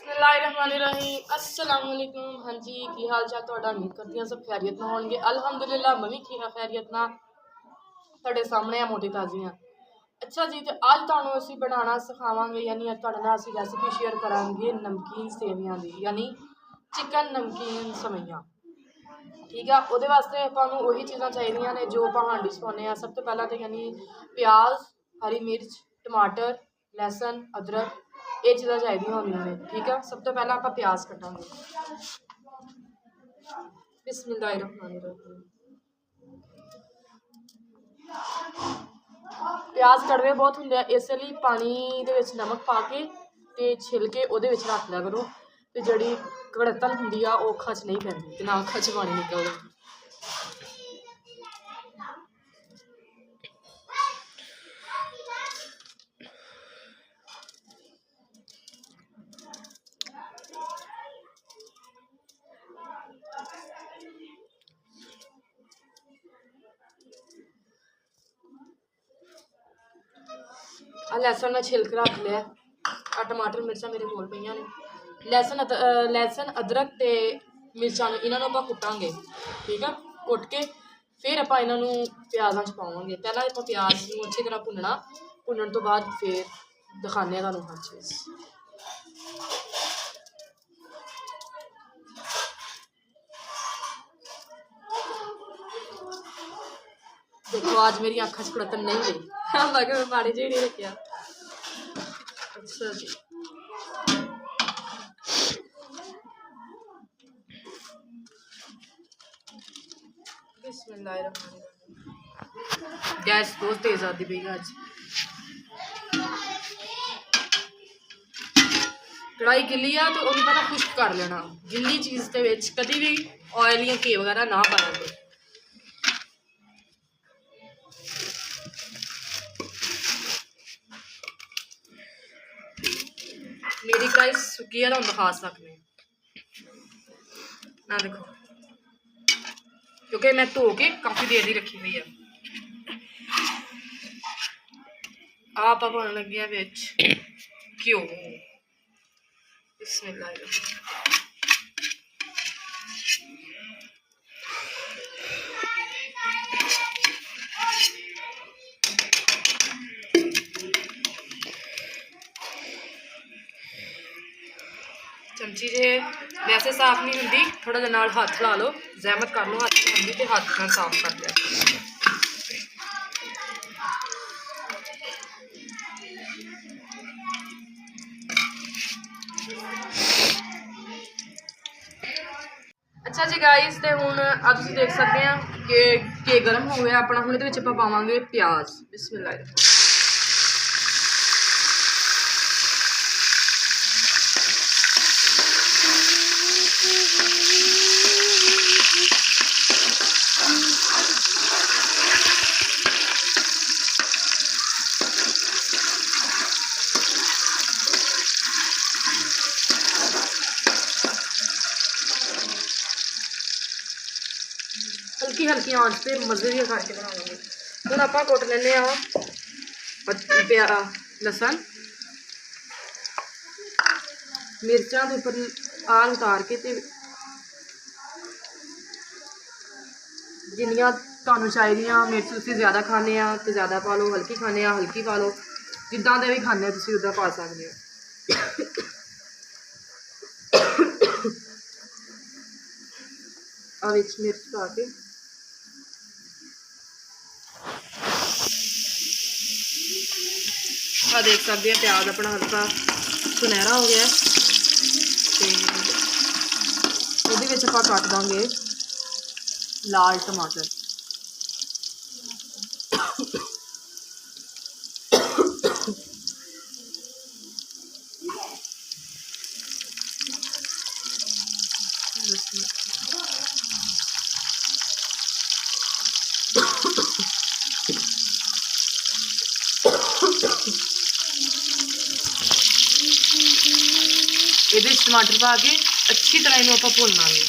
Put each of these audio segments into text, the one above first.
बिस्मिल्लाहिर्रहमानिर्रहीम अस्सलाम वालेकुम। हाँ जी, की हाल चाल तुहाडा? उम्मीद करती हैं सब खैरियत ना होंगे। अल्हम्दुलिल्लाह मैं भी खैरियत ना तुहाडे सामने आ मोटी ताज़ी हाँ। अच्छा जी, तो अज तुहानू असीं बनाना सिखावांगे, यानी अज तुहाडे नाल असीं रेसिपी शेयर करांगे नमकीन सेवियां दी, यानी चिकन नमकीन सेवइयां। ठीक है, वो वास्ते आपां उही चीज़ां चाहिए ने जो आपां हांडी च पाउने आ। सब तो पहला तो यानी प्याज, हरी मिर्च, टमाटर, लहसुन, अदरक, ये चीज़ां चाहिए होंदियां ने। ठीक है, सब तो पहला आपां प्याज कटांगे। बिस्मिल्लाहिर्रहमानिर्रहीम। प्याज कड़वे बहुत होंगे, इसलिए पानी दे विच नमक पा के ते छिल के उहदे विच रख लिया करो, तो जिहड़ी कड़तन हुंदी आ ओह अखां च नहीं पैंदी ते ना अखां च पानी निकलदा। लहसुन मैं छिलक रख लिया। टमाटर मिर्चा मेरे कोल पईयां ने। लहसुन अदरक ते मिर्चां इन्हां नूं कुटांगे। ठीक है, कुट के फिर आपां इन्हां नूं प्याज़ां च पावांगे। पहला आपां प्याज नूं अच्छी तरह भुनना, भुनण तो बाद फिर दिखाने तुहानूं हर चीज़। देखो आज मेरी अखां च कड़तन नहीं गई, बाकी मैं पानी च ही नहीं रखिया। अच्छा जी, गैस बहुत तेज आती पई अज। कढ़ाई गिल्ली आ तो उन्हें पहले खुश्क कर लेना। गिल्ली चीज़ के विच कभी भी ऑयल या घी वगैरह ना पाओगे। मेरी कढ़ाई सुकी है तो हम दिखा सकते ना, देखो, क्योंकि मैं धो के काफ़ी देर की रखी हुई है। आप पाने लगे बिच घ्यो। बिस्मिल्लाह। चमची जे वैसे साफ नहीं होंगी, थोड़ा जिहा नाल हाथ ला लो, जहमत कर लो, हाथ नहीं होंगी तो हाथ नाल साफ कर लिया। अच्छा जी गाइस, तो हुण अब तुसीं देख सकते हैं कि गर्म हो गया अपना। हुण इहदे विच आपां पावांगे प्याज। बिस्मिल्लाह। हल्की हल्की आंच पे मजे भी करके बनावांगे। हुण आपां कुट लैने लसन, मिर्चां दे उपर आल उतार के ते जिन्नियां तुहानूं चाहिदियां मिर्च तुसीं ज़्यादा खाने आ तो ज़्यादा पा लो, हल्की खाने आ हल्की पा लो, जिद्दां दे भी खाने तुसीं उद्दां पा सकदे हो। विच मिर्च पा के देख सकते हैं प्याज अपना हल्का सुनहरा हो गया। तो ये कट देंगे लाल टमाटर। ये टमाटर पा के अच्छी तरह इन्हों आप भुन लांगे।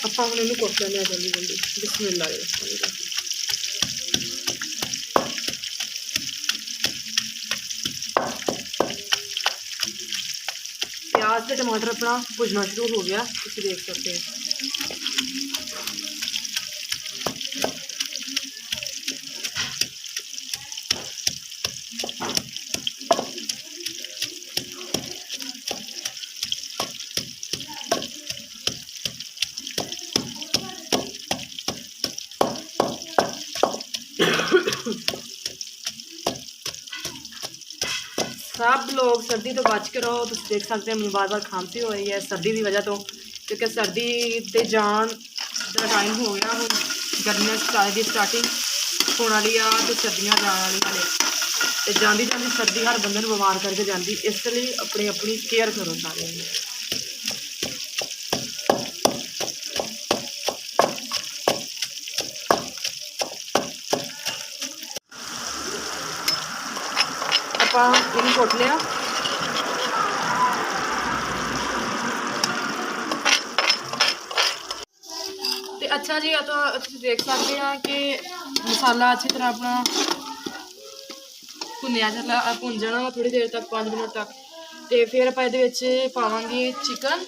ਆਪਾਂ ਹੁਣ ਇਹਨੂੰ ਕੁੱਟ ਲੈਂਦੇ ਹਾਂ ਜਲਦੀ ਜਲਦੀ। ਬਿਸਮਿਲ੍ਲਾਹ ਰਹਿਮਾਨ ਰਹੀਮ। प्याज ਤੇ टमाटर अपना भुजना शुरू हो गया, तुम देख सकते हैं। सब लोग सर्दी तो बच के रहो। तुम देख सकते हैं मैं बार बार खांसी हो रही है सर्दी की वजह तो, क्योंकि सर्दी ते जान का टाइम हो गया। हम गर्मियां की स्टार्टिंग होने वाली आ तो सर्दियाँ जाने वाली ने, तो जाती जाती सर्दी हर बंदे को बीमार करके जाती, इसलिए अपनी अपनी केयर करो सारे। ਆਪਾਂ ਇਹਨੂੰ ਕੁੱਟ ਲਿਆ। ਤੇ ਅੱਛਾ ਜੀ ਆ ਤਾਂ ਤੁਸੀਂ ਦੇਖ ਸਕਦੇ ਆ ਕਿ ਮਸਾਲਾ ਅੱਛੀ ਤਰ੍ਹਾਂ ਆਪਣਾ ਭੁੰਨਿਆ ਚੱਲਾ, ਭੁੰਨ ਜਾਣਾ ਵਾ ਥੋੜੀ ਦੇਰ ਤੱਕ, 5 ਮਿੰਟ ਤੱਕ। ਤੇ ਫਿਰ ਆਪਾਂ ਇਹਦੇ ਵਿੱਚ ਪਾਵਾਂਗੇ ਚਿਕਨ।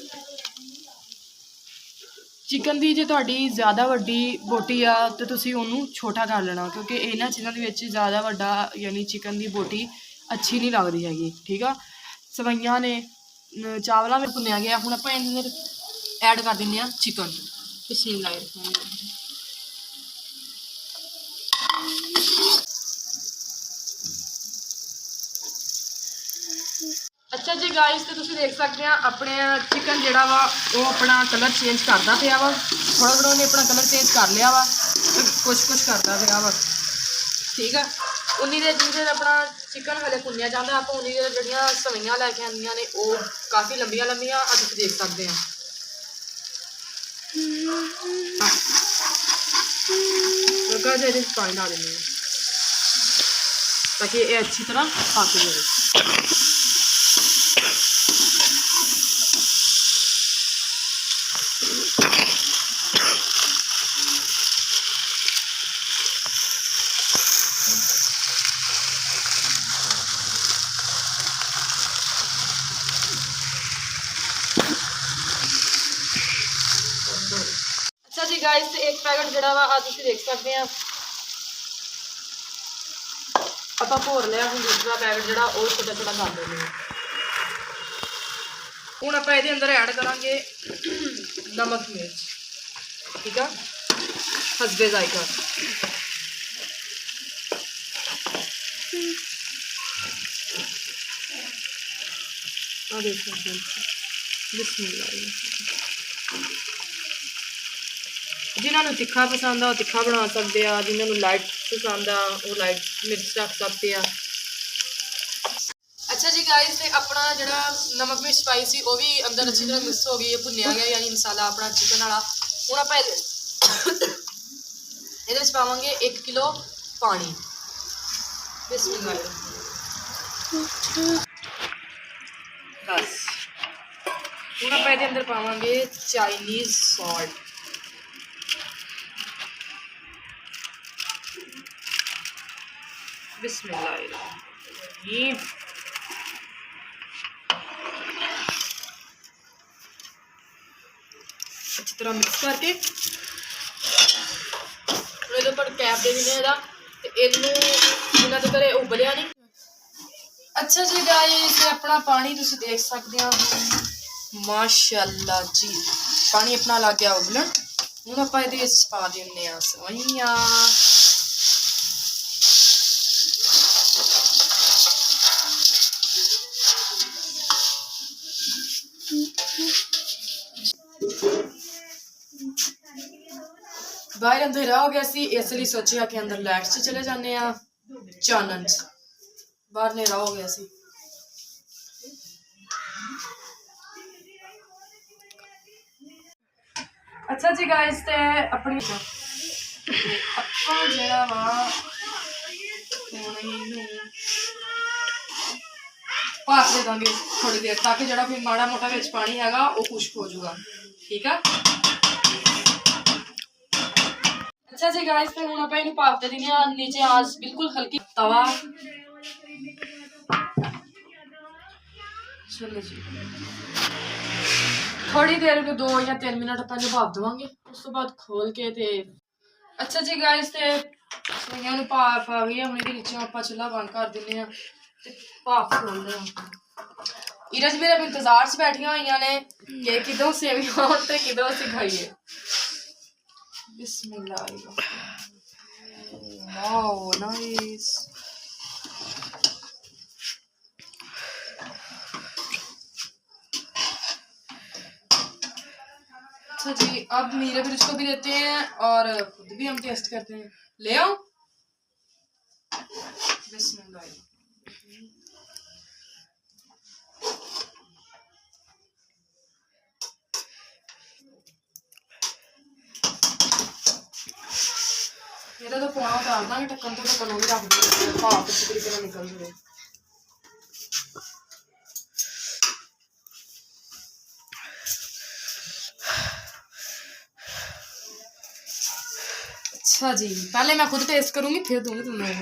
चिकन की जो थोड़ी ज़्यादा वड्डी बोटी आ तो तुसी उन्होंने छोटा कर लेना, क्योंकि इन्होंने चीज़ों के ज़्यादा वड्डा यानी चिकन की बोटी अच्छी नहीं लगती हैगी। ठीक है, सवैयां ने चावलों में भुनया गया। हुण आपां इहदे अंदर ऐड कर दिंदे आ चिकन। बिस्मिल्लाह। अच्छा जी गाइस, तो तुम देख सकते हैं अपने चिकन जोड़ा वा वो अपना कलर चेंज करता पाया वा। थोड़ा थोड़ा उन्हें अपना कलर चेंज कर लिया वा, कुछ कुछ करता पाया वा। ठीक है, उन्नी देर जिन्नी देर अपना चिकन हले भुनिया जाता, आप उन्नी देर जड़ियाँ सवैयां लैके आंदियां ने वो काफ़ी लंबिया लंबिया तुम देख सकते हैं। पानी डाल देंगे ताकि ये अच्छी तरह पक जाए। अच्छा जी गाइस, एक पैकेट जोड़ा वा तुम देख सकते हैं आप भोर लिया। हम दूसरा पैकेट जोड़ा वो छोटा छोटा कर देंगे। हूँ आप ये अंदर ऐड करांगे नमक मिर्च। ठीक है, हसबे जायका। देख सकते हैं बिस्मिल्लाह। जिन्होंने तिखा पसंद आ वो तिखा बना सकते हैं, जिन्होंने लाइट पसंद आ वो लाइट मिर्च रख सकते हैं। अच्छा जी गाइस, अपना जोड़ा नमक मिर्च स्पाइसी वो भी अंदर अच्छी तरह मिक्स हो गई है, भुनिया गया यानी मसाला अपना चिकन वाला। हूँ आप ये पावे 1 किलो पानी। बिस्मिल्लाह। बस हूँ आप अंदर पावे चाइनीज़ सॉल्ट। बिस्मिल्लाह। अच्छी तरह मिक्स करके ये पर कैप दे देने इन्होंने घरे उबलिया नहीं। अच्छा जी गाइस, अपना पानी तुम देख सकते हो माशाअल्लाह जी, पानी अपना लग गया उबलन। हूँ आप ये पा देने सवैयां। बाहर अंधेरा हो गया सी, इसलिए सोचा कि अंदर लाइट से चले जाने चानन च। बाहर अंधेरा हो गया सी। अच्छा जी गाइस, ते अपनी जरा वा भाप दे देंगे थोड़ी देर, ताकि जरा फिर माड़ा मोटा विच पानी हैगा वो खुश्क हो जाएगा। ठीक है। अच्छा जी गाइस, फिर हम आप इन भाप दे देंगे नीचे आंच बिल्कुल हल्की तवा। चलो जी, थोड़ी देर में 2 या 3 मिनट अपन भाप देवांगे, उस तो बाद खोल के ते अच्छा जी गाइस ते सइयां ਨੂੰ ਭਾਪ ਆ ਗਈ ਹੁਣ ਇਹਦੇ ਵਿੱਚ ਆਪਾਂ ਚੁੱਲ੍ਹਾ ਬੰਦ ਕਰ ਦਿੰਦੇ ਆ ਤੇ ਭਾਪ ਖੋਲਦੇ ਆ। इरज मेरे इंतजार से बैठिया हुई ने कि किदों सेवियां होण ते किदों असीं खाइए। बिस्मिल्लाह, वाओ नाइस। अच्छा जी, अब मीरे ब्रिज को भी देते हैं और खुद भी हम टेस्ट करते हैं। ले आओ। बिस्मिल्लाह। ਇਹਦਾ ਤਾਂ ਪੌਣਾ ਉਤਾਰ ਦਾਂਗੇ ਢੱਕਣ ਤੋਂ, ਢੱਕਣ ਉਹ ਵੀ ਰੱਖ ਦਿੰਦੇ ਭਾਪ ਅੱਛੀ ਤਰੀਕੇ ਨਾਲ ਨਿਕਲ ਜਾਵੇ। अच्छा जी, पहले मैं खुद टेस्ट करूंगी फिर दूंगी तुम्हें।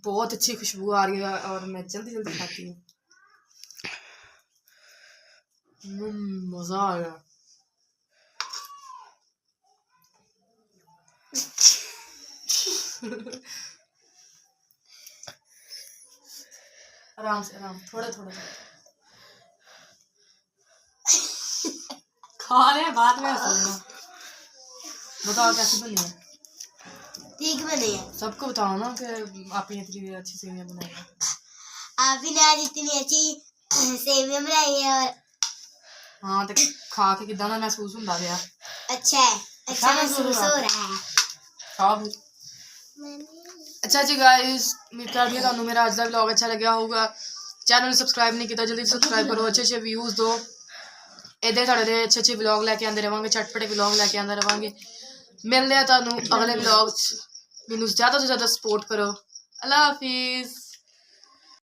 बहुत अच्छी खुशबू आ रही है और मैं जल्दी जल्दी खाती हूँ। मजा आ गया। आराम से, आराम, थोड़ा थोड़ा खा रहे हैं, बाद में हंसना। बताओ कैसे बनी है? ठीक बनी है। सबको बताओ ना कि आप इतनी अच्छी सेवियां बनाई है। आप ही ने आज इतनी अच्छी सेवियां बनाई है और हाँ तो खा के कितना ना महसूस होता गया? अच्छा है, अच्छा महसूस हो रहा है। खाओ फिर। अच्छा जी गाइस, उम्मीद करदी हां तुहानू मेरा अज दा व्लॉग अच्छा लग्या होगा। चैनल सब्सक्राइब नहीं किया जल्दी सब्सक्राइब करो, अच्छे अच्छे व्यूज़ दो। इधर थोड़े अच्छे अच्छे व्लॉग लैके आंदे रवांगे, चटपटे व्लॉग लैके आंदे रवांगे। मिलते हैं तुहानू अगले व्लॉग च। मैनू ज़्यादा तो ज़्यादा सपोर्ट करो। अल्लाह हाफिज़।